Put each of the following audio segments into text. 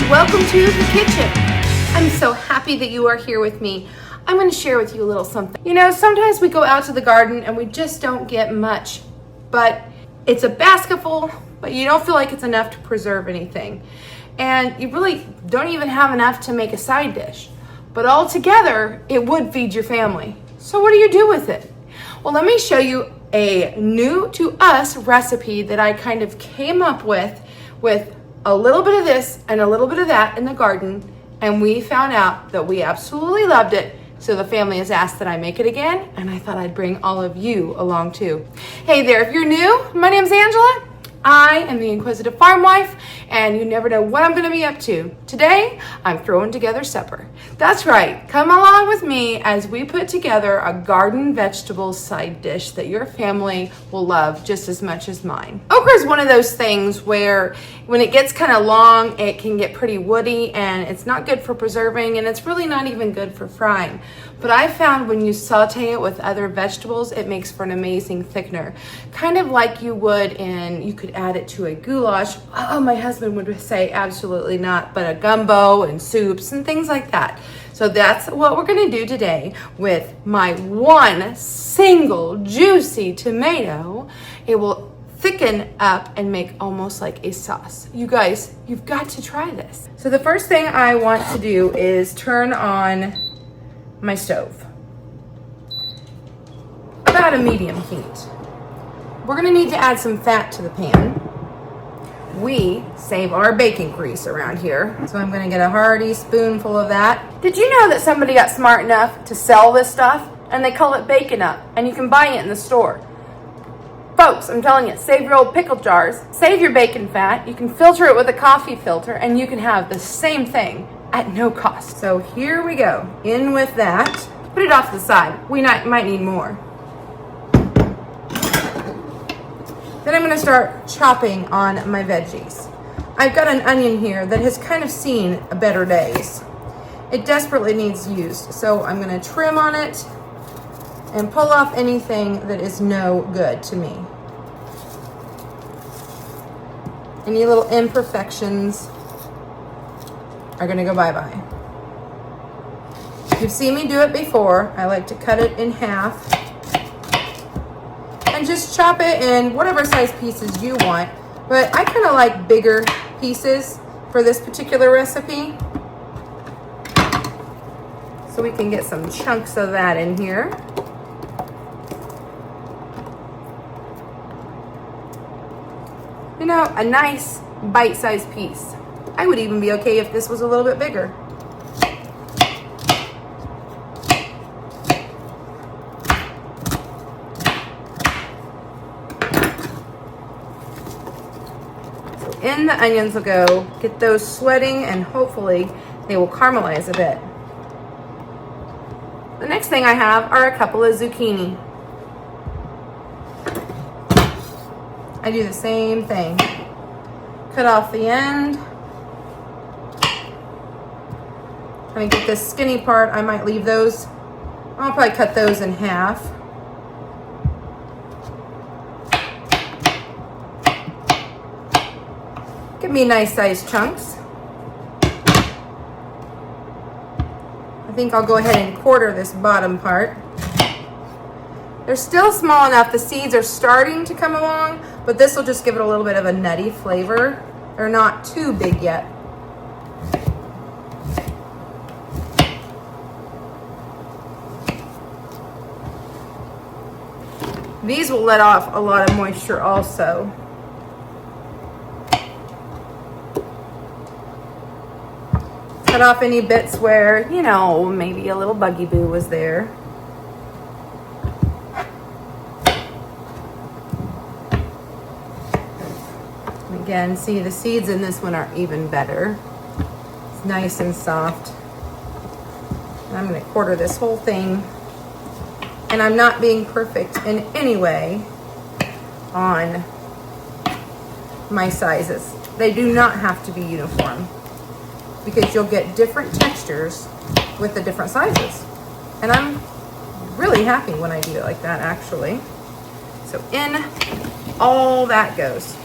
welcome to the kitchen. I'm so happy that you are here with me. I'm going to share with you a little something. You know, sometimes we go out to the garden and we just don't get much, but it's a basketful, but you don't feel like it's enough to preserve anything. And you really don't even have enough to make a side dish. But all together, it would feed your family. So what do you do with it? Well, let me show you a new to us recipe that I kind of came up with a little bit of this and a little bit of that in the garden, and we found out that we absolutely loved it. So the family has asked that I make it again, and I thought I'd bring all of you along too. Hey there, if you're new, my name's Angela. I am the Inquisitive Farm Wife, and you never know what I'm going to be up to. Today, I'm throwing together supper. That's right, come along with me as we put together a garden vegetable side dish that your family will love just as much as mine. Okra is one of those things where when it gets kind of long, it can get pretty woody, and it's not good for preserving, and it's really not even good for frying. But I found when you saute it with other vegetables, it makes for an amazing thickener. Kind of like you would you could add it to a goulash. Oh, my husband would say absolutely not, but a gumbo and soups and things like that. So that's what we're gonna do today with my one single juicy tomato. It will thicken up and make almost like a sauce. You guys, you've got to try this. So the first thing I want to do is turn on my stove. About a medium heat. We're gonna need to add some fat to the pan. We save our bacon grease around here, so I'm gonna get a hearty spoonful of that. Did you know that somebody got smart enough to sell this stuff? And they call it Bacon Up, and you can buy it in the store. Folks, I'm telling you, save your old pickle jars, save your bacon fat, you can filter it with a coffee filter, and you can have the same thing at no cost. So here we go, in with that. Put it off to the side, we might need more. Then I'm gonna start chopping on my veggies. I've got an onion here that has kind of seen better days. It desperately needs used, so I'm gonna trim on it and pull off anything that is no good to me. Any little imperfections are gonna go bye-bye. You've seen me do it before. I like to cut it in half and just chop it in whatever size pieces you want. But I kind of like bigger pieces for this particular recipe. So we can get some chunks of that in here. You know, a nice bite-sized piece. I would even be okay if this was a little bit bigger. So in the onions will go, get those sweating, and hopefully they will caramelize a bit. The next thing I have are a couple of zucchini. I do the same thing. Cut off the end. I get this skinny part, I might leave those. I'll probably cut those in half. Give me nice sized chunks. I think I'll go ahead and quarter this bottom part. They're still small enough, the seeds are starting to come along, but this will just give it a little bit of a nutty flavor. They're not too big yet. These will let off a lot of moisture also. Cut off any bits where, you know, maybe a little buggy boo was there. Again, see the seeds in this one are even better. It's nice and soft. And I'm going to quarter this whole thing. And I'm not being perfect in any way on my sizes. They do not have to be uniform because you'll get different textures with the different sizes. And I'm really happy when I do it like that, actually. So in all that goes.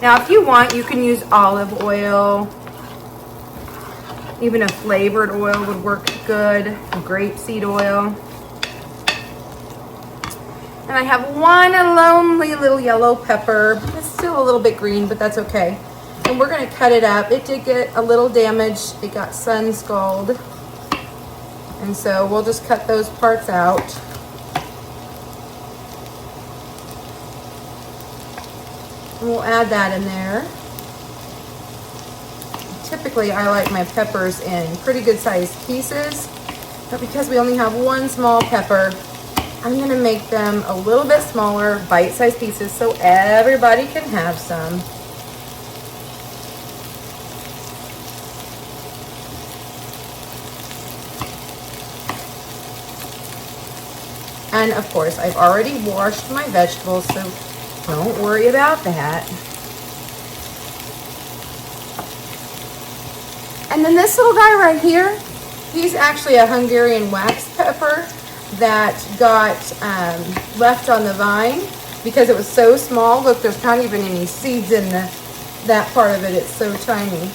Now, if you want, you can use olive oil. Even a flavored oil would work good, grapeseed oil. And I have one lonely little yellow pepper. It's still a little bit green, but that's okay. And we're gonna cut it up. It did get a little damaged. It got sun scalded. And so we'll just cut those parts out. And we'll add that in there. Typically, I like my peppers in pretty good sized pieces, but because we only have one small pepper, I'm gonna make them a little bit smaller, bite-sized pieces so everybody can have some. And of course, I've already washed my vegetables, so don't worry about that. And then this little guy right here, he's actually a Hungarian wax pepper that got left on the vine because it was so small. Look, there's not even any seeds in that part of it. It's so tiny.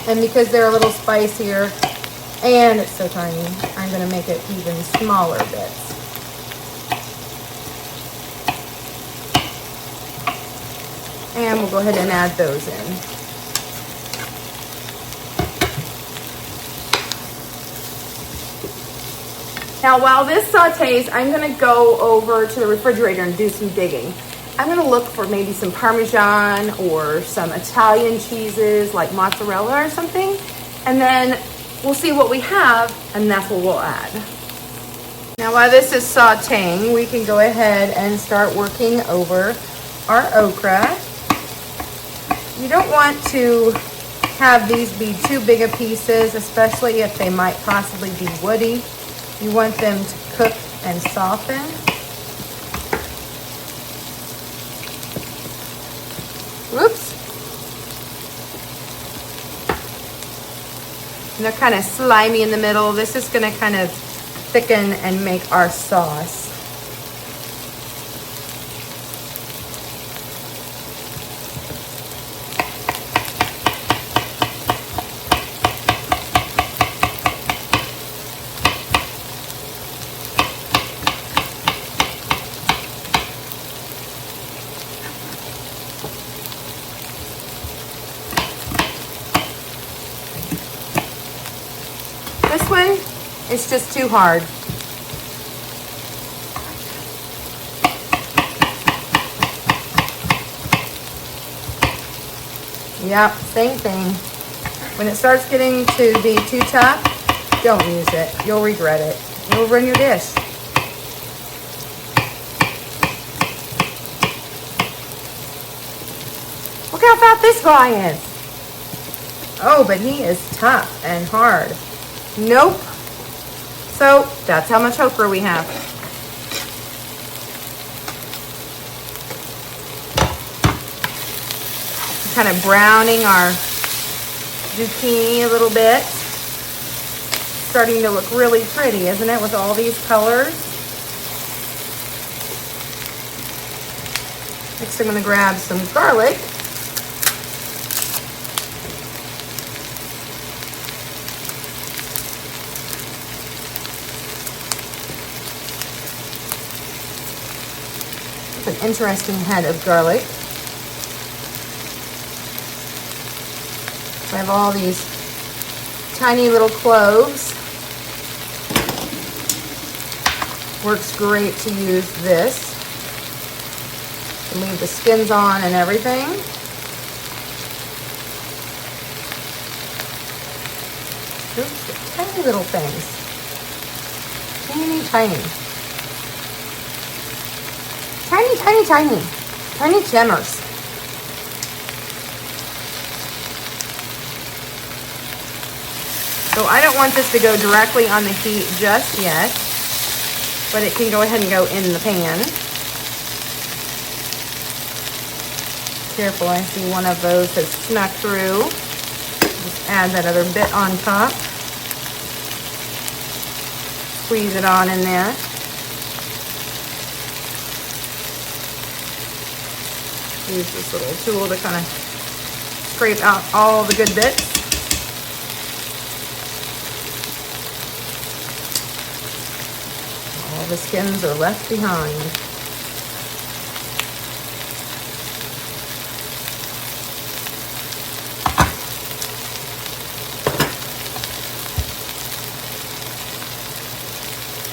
And because they're a little spicier and it's so tiny, I'm going to make it even smaller bits. And we'll go ahead and add those in. Now, while this sautés, I'm gonna go over to the refrigerator and do some digging. I'm gonna look for maybe some Parmesan or some Italian cheeses like mozzarella or something. And then we'll see what we have, and that's what we'll add. Now, while this is sautéing, we can go ahead and start working over our okra. You don't want to have these be too big of pieces, especially if they might possibly be woody. You want them to cook and soften. Whoops. And they're kind of slimy in the middle. This is going to kind of thicken and make our sauce. This one is just too hard. Yep, same thing. When it starts getting to be too tough, don't use it. You'll regret it. You'll ruin your dish. Look how fat this guy is. Oh, but he is tough and hard. Nope. So that's how much okra we have. Kind of browning our zucchini a little bit. Starting to look really pretty, isn't it, with all these colors? Next I'm going to grab some garlic. An interesting head of garlic. I have all these tiny little cloves. Works great to use this. Leave the skins on and everything. Oops, tiny little things. Teeny tiny. Tiny, tiny, tiny. Tiny tremors. So I don't want this to go directly on the heat just yet, but it can go ahead and go in the pan. Careful, I see one of those has snuck through. Just add that other bit on top. Squeeze it on in there. Use this little tool to kind of scrape out all the good bits. All the skins are left behind.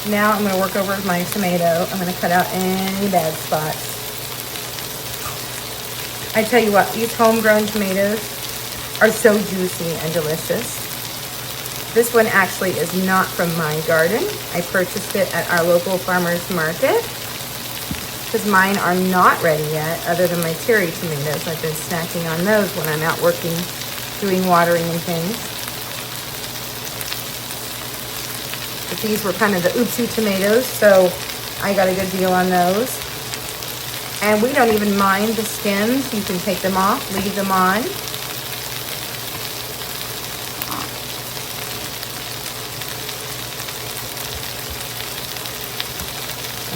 Now I'm going to work over my tomato. I'm going to cut out any bad spots. I tell you what, these homegrown tomatoes are so juicy and delicious. This one actually is not from my garden. I purchased it at our local farmer's market because mine are not ready yet, other than my cherry tomatoes. I've been snacking on those when I'm out working, doing watering and things. But these were kind of the oopsie tomatoes, so I got a good deal on those. And we don't even mind the skins. You can take them off, leave them on.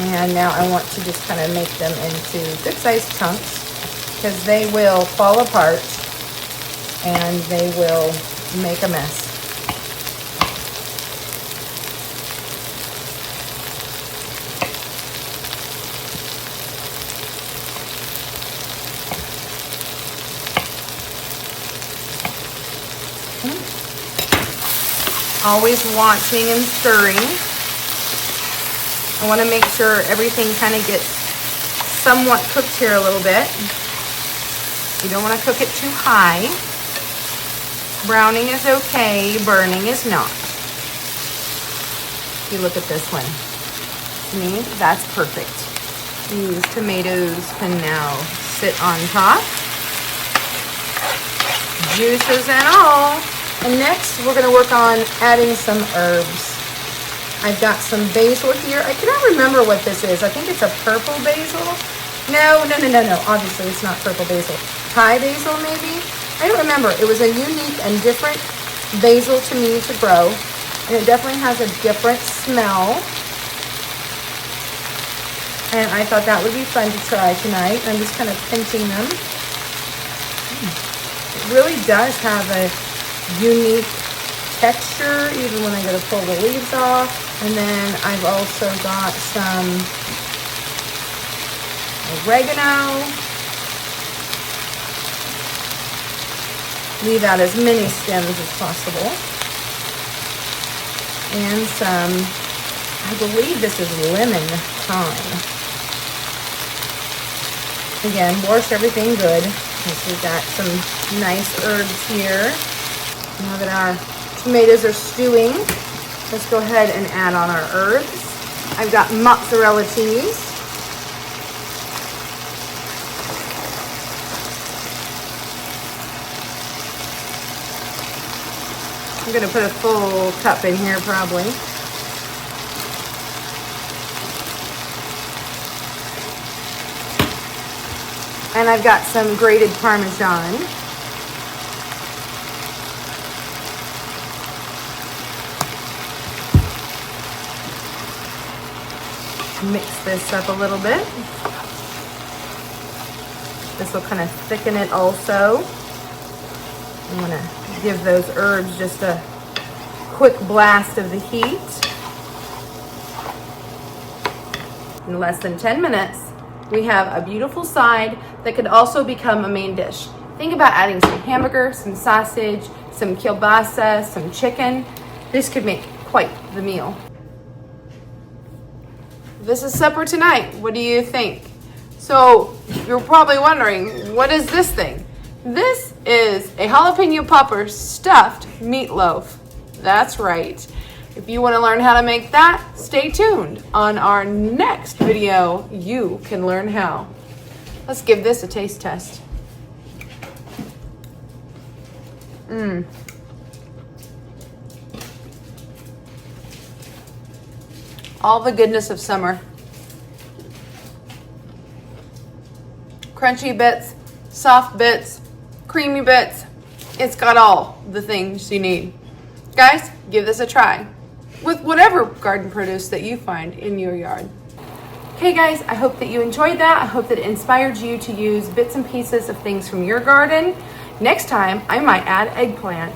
And now I want to just kind of make them into good-sized chunks because they will fall apart and they will make a mess. Always watching and stirring. I want to make sure everything kind of gets somewhat cooked here a little bit. You don't want to cook it too high. Browning is okay, burning is not. You look at this one. To me, that's perfect. These tomatoes can now sit on top. Juices and all. And next, we're going to work on adding some herbs. I've got some basil here. I cannot remember what this is. I think it's a purple basil. No. Obviously, it's not purple basil. Thai basil, maybe? I don't remember. It was a unique and different basil to me to grow. And it definitely has a different smell. And I thought that would be fun to try tonight. I'm just kind of pinching them. It really does have a unique texture even when I go to pull the leaves off. And then I've also got some oregano. Leave out as many stems as possible. And some, I believe this is lemon thyme. Again, wash everything good. We've got some nice herbs here. Now that our tomatoes are stewing, let's go ahead and add on our herbs. I've got mozzarella cheese. I'm going to put a full cup in here probably. And I've got some grated Parmesan. Mix this up a little bit. This will kind of thicken it also. I'm going to give those herbs just a quick blast of the heat. In less than 10 minutes, we have a beautiful side that could also become a main dish. Think about adding some hamburger, some sausage, some kielbasa, some chicken. This could make quite the meal. This is supper tonight. What do you think? So you're probably wondering, what is this thing? This is a jalapeno popper stuffed meatloaf. That's right. If you want to learn how to make that, stay tuned. On our next video, you can learn how. Let's give this a taste test. All the goodness of summer. Crunchy bits, soft bits, creamy bits. It's got all the things you need. Guys, give this a try with whatever garden produce that you find in your yard. Okay guys, I hope that you enjoyed that. I hope that it inspired you to use bits and pieces of things from your garden. Next time, I might add eggplant.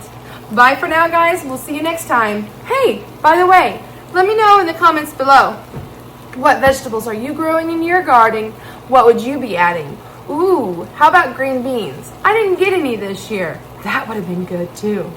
Bye for now guys, we'll see you next time. Hey, by the way, let me know in the comments below, what vegetables are you growing in your garden? What would you be adding? Ooh, how about green beans? I didn't get any this year. That would have been good too.